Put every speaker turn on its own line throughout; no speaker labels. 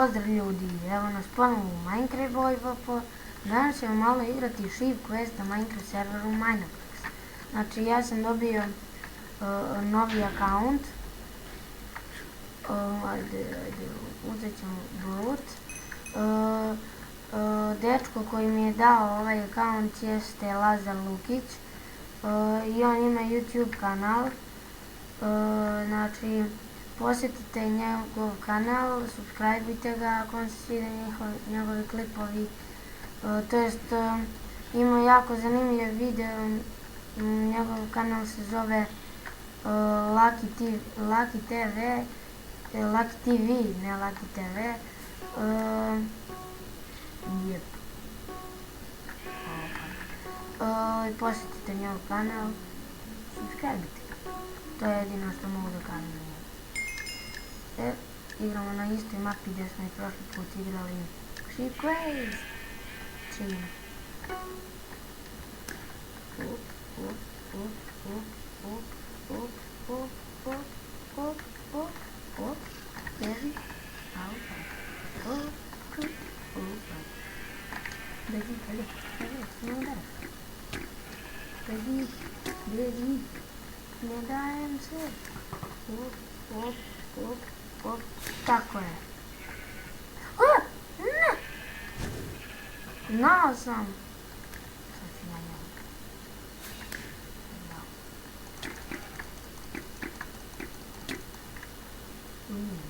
Pozdrav ljudi, evo nas ponovo u Minecraft PvP. Danas ćemo malo igrati Sheep Quest na Minecraft serveru Mineplex. Znači ja sam dobio novi account. Ajde, uzet ćemo brut. Dečko koji mi je dao ovaj account jeste Lazar Lukić. I on ima YouTube kanal. Znači posjetite njegov kanal, subscribeujte ga ako vam se svide njegovi klipovi. To jest ima jako zanimljiv video, njegov kanal se zove Lucky TV, Lucky TV, ne Lucky TV. Posjetite njegov kanal, subscribeujte ga. To je jedino što mogu da kažem. Igramo na istoj mapi gdje smo i prošli put igrali Sheep Quest. Čim. Beži. Beži, ne udaraš. Beži. Ne dajem se. Tako je. Ne! Znao sam. Sad ću ja njemu.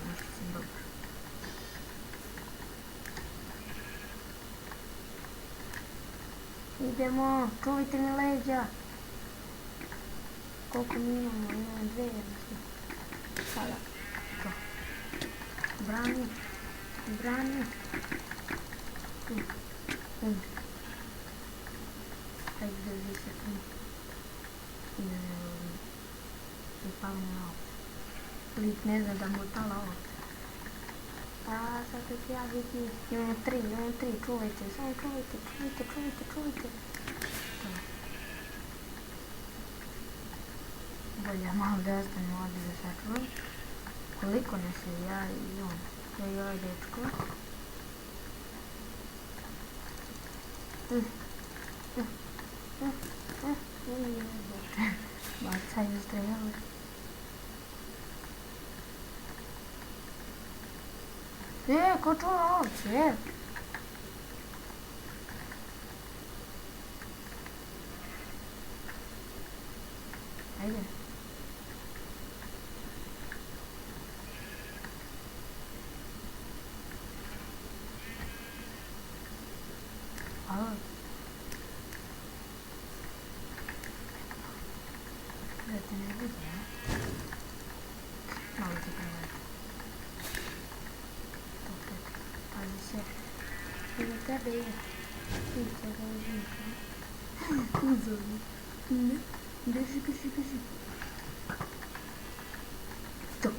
Nešto sam dobar. Idemo, čuvajte mi leđa. Koliko mi imamo? Imamo dve jednostavno. Sada. To. Brani. Hajde drži se tu. I da ne volim. I pali na ovo. Lik ne zna da mu pala ovo. A sad ću ja biti. Imamo tri. Čuvajte. Samo čuvajte. Bolje malo da ostane ovdje da sačuvam. Koliko nas je ja i on? Ja i ovaj dečko. Bacaju strele. Ko čuva ovce? Ajde. Da te ne vidi, ja? Malo ti pogledam. Pazi se. Ili tebe je. Ti će ga uzmika. Uzovi. Ne. Beži. To.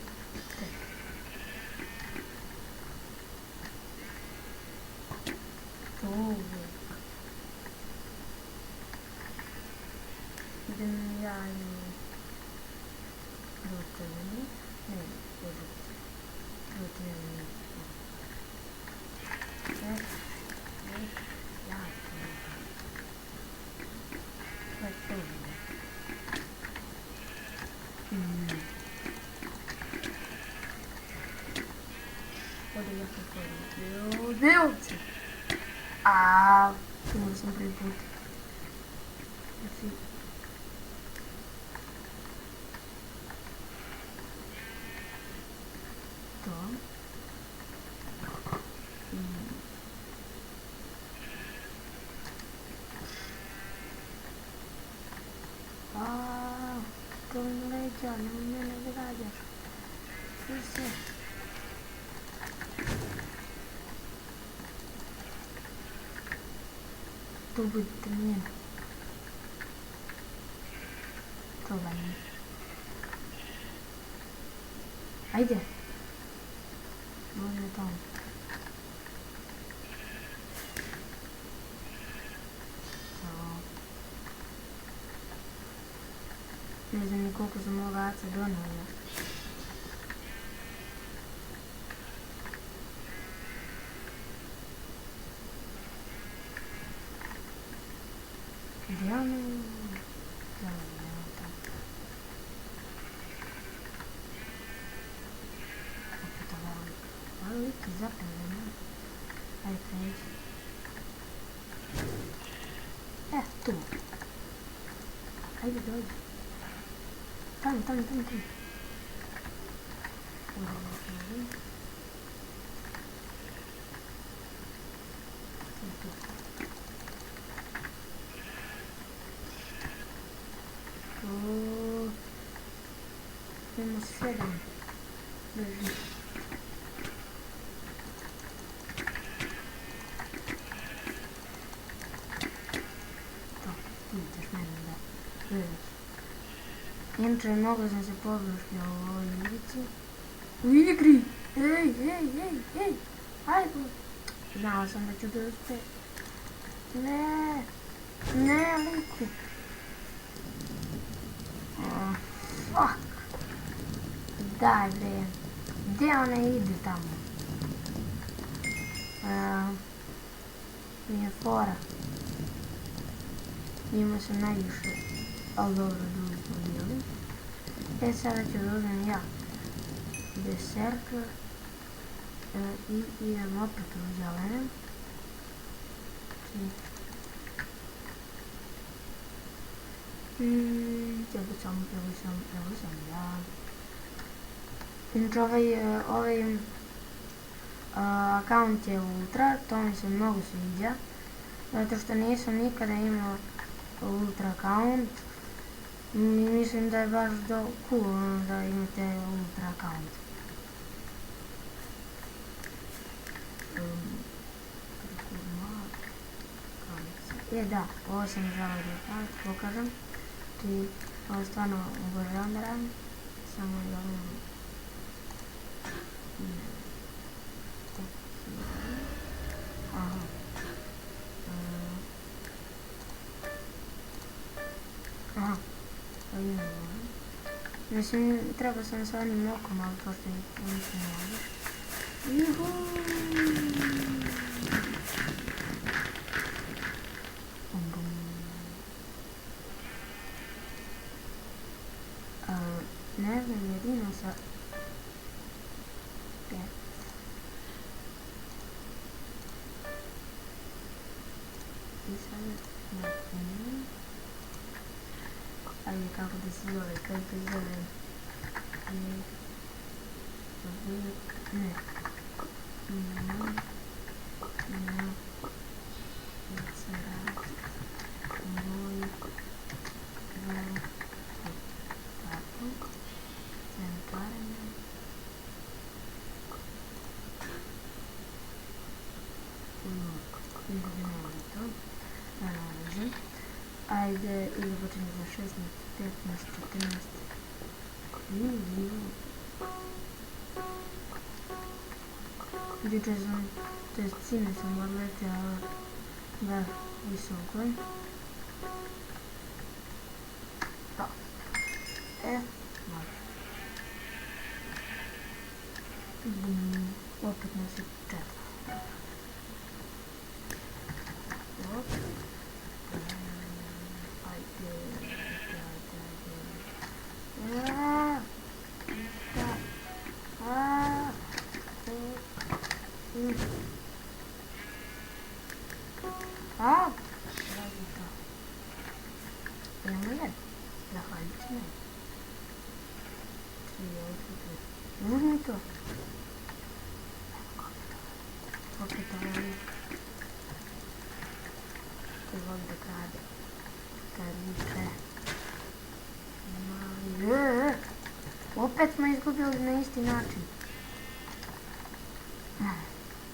Idem ja i Rutovi. Ne, Rutovi. Ja to. Ovdje ja sam korim. Ovdje! Umro sam prvi put. To. To mi leđa, nemoj mene da rađaš. Sve se. To budite njeni. To vanje. Ajde. Može tamo. Ne znam ni koliko sam ovaca donala. Gdje ono? Gdje ono tamo? Opet ovaj lik je zapravo. Ajde pređi. Tu. Ajde dođi. Tamo. Imamo 7. Drži. Ideš mene da gledaš. Inače, mnogo sam se pogrušio u ovoj igrici. U igri! Ej! Ajde! Znala sam da ću da uspe. Ne, liku. Fuck. Daj bre. Gdje ona ide tamo? Nije fora. Ima se najviše. Ali dobro, drugi smo bili. Sada ću da uzmem ja Berserker. I idem opet u zelene. Evo sam ja. Inače ovaj akaunt je ultra, to mi se mnogo sviđa. Zato što nisam nikada imao ultra akaunt. Mislim da je baš cool da imate ultra akaunt. Da, ovo sam želao da pokažem. Ovo stvarno obožavam da radim. Samo da Aha. Mislim, treba sam sa onim okom, ali pošto nisam mogu. Juhu! Ne znam, jedino sa 5. I sad na primjer. Ajde, kako da se zove, Ajde, ili počinje za 16, 15, 14. Juče sam, to jest sine sam odletela da visoko. Da. Može. Opet nas je 4. Uzmi to. Opet ovaj. Koji voli da krade. Kariče. Opet smo izgubili na isti način.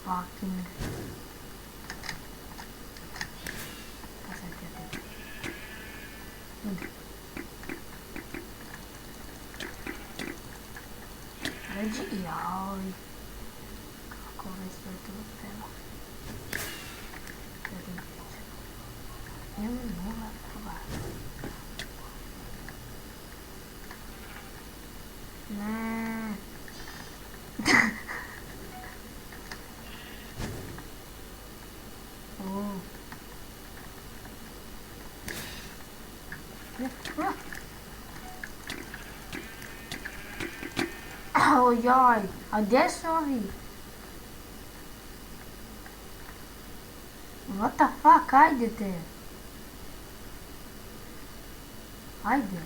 Fucking. Pa sad ću ja tebi. Udri. Ređi, joj. Kako ovaj sve to peva. Imam nula prva. Ne. Ojoj, a gdje su ovi? What the fuck, ajdete. Ajde.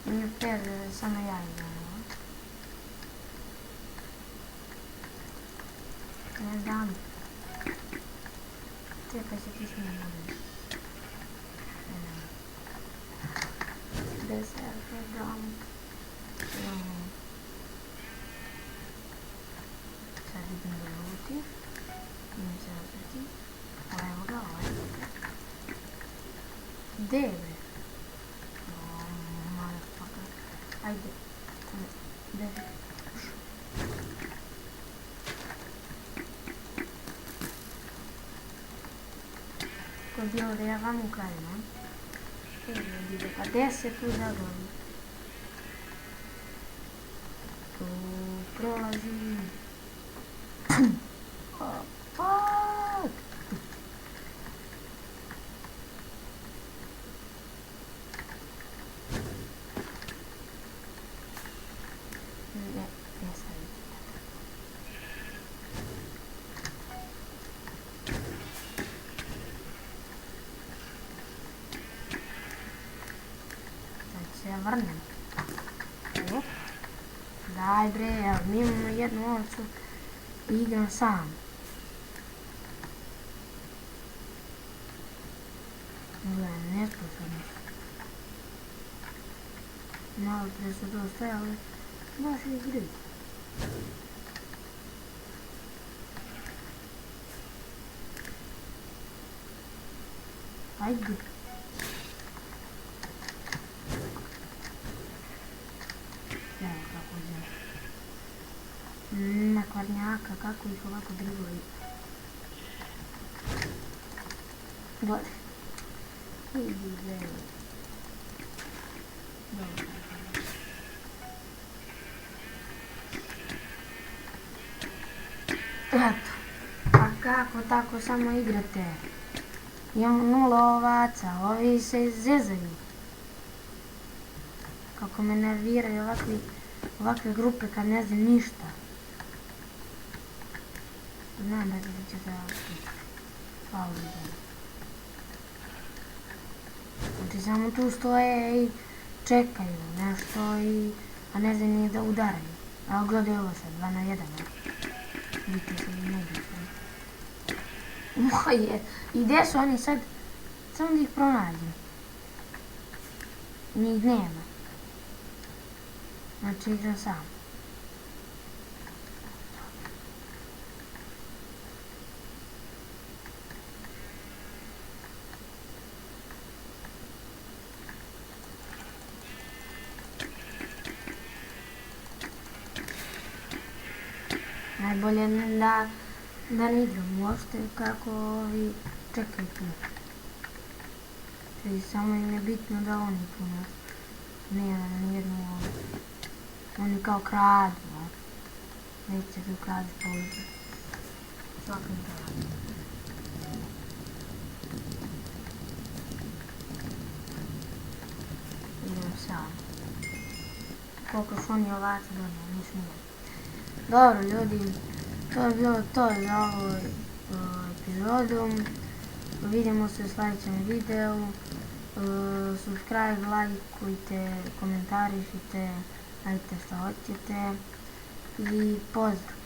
Nije fair, samo ja igram. Ne znam. Čekaj se ti snijem. Deserve dom. Sad vidim da luti. Nije se osjeti. Ali evo ga, ovaj. Gdje je bre? Motherfucker. Ajde. Beži. Ko je bilo da ja vam ukradem, a? Pa gdje se tu zagledi? Tu prolazi. Oh, fuck! Ne, ja sam vidim. Sad se ja vrnem. Op. Daj bre, evo, mi imamo jednu ovcu i igram sam. Gledaj, nesposobno. Malo prije su to stajali, baš igri. Ajde. Evo kako je. Na kvarnjaka, kako ih ovako drugoj. Gledaj. Idi bre. Dobro. Eto. A kako tako samo igrate? Imamo 0 ovaca, ovi se zezaju. Kako me nerviraju ovakve grupe kad ne znam ništa. Znam da će da hvala da. Znači samo tu stoje i čekaju nešto a ne znam nije da udaraju. A gledaj ovo sad, 2 na 1. Vidite se i ne vidite. Moje, i gdje su oni sad? Samo da ih pronađem. Njih nema. Znači igram sam. Najbolje da ne igram uopšte kako ovi čekaju tu. Znači samo im je bitno da oni tu nema na nijednu ovu. Oni kao kradu, a? Neće se tu kradu pouze. Svakom kradu. Idem sam. Koliko su oni ovaca donijeli, nisu nije. Dobro ljudi, to je bilo to za ovu epizodu. Vidimo se u sljedećem videu. Subscribe, lajkujte, komentarišite, radite što hoćete i pozdrav!